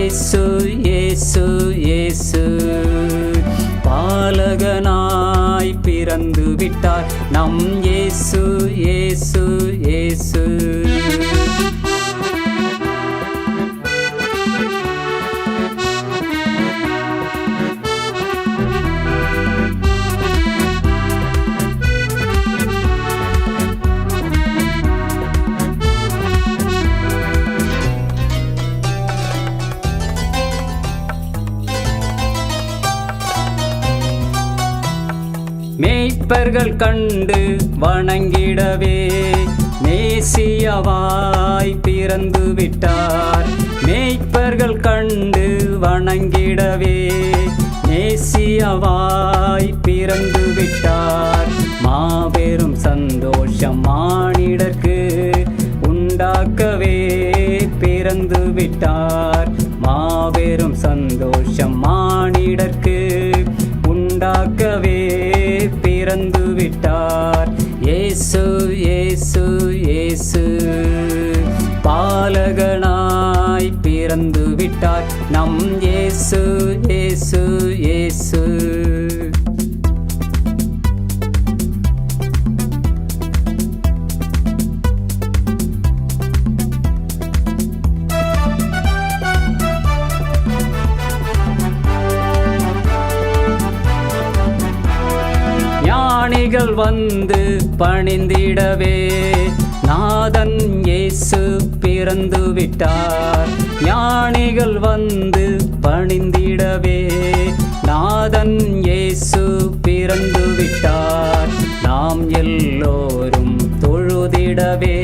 இயேசு இயேசு இயேசு பாலகனாய் பிறந்து விட்டார் நம் இயேசு இயேசு இயேசு. மேய்ப்பர்கள் கண்டு வணங்கிடவே மேசியாவாய் பிறந்து விட்டார். மேய்ப்பர்கள் கண்டு வணங்கிடவே மேசியாவாய் பிறந்து விட்டார். மாபெரும் சந்தோஷம் மானிடர்க்கு உண்டாக்கவே பிறந்து விட்டார். மாபெரும் சந்தோஷம் மானிடர்க்கு உண்டாக்கவே பிறந்து விட்டார். இயேசு இயேசு இயேசு பாலகனாய் பிறந்து விட்டார் நம் இயேசு இயேசு இயேசு. ஞானிகள் வந்து பணிந்திடவே நாதன் இயேசு பிறந்து விட்டார். ஞானிகள் வந்து பணிந்திடவே நாதன் இயேசு பிறந்து விட்டார். நாம் எல்லோரும் தொழுதிடவே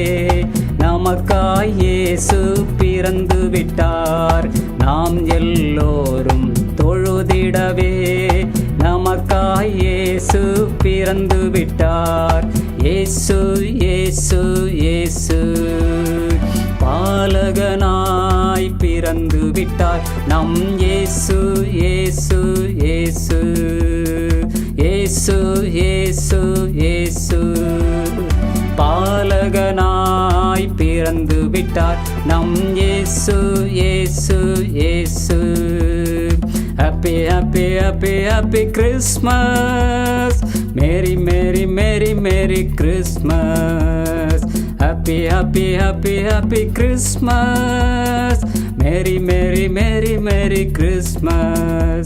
நமக்காய் இயேசு பிறந்து விட்டார். நாம் எல்லோரும் தொழுதிடவே நமக்காய் இயேசு பிறந்து விட்டார். இயேசு இயேசு இயேசு பாலகனாய் பிறந்து விட்டார் நம் இயேசு இயேசு இயேசு. இயேசு இயேசு இயேசு பாலகனாய் பிறந்து விட்டார் நம் இயேசு இயேசு இயேசு. Happy happy happy happy Christmas, Merry Merry Merry Merry Christmas. Happy happy happy happy Christmas, Merry Merry Merry Merry Christmas.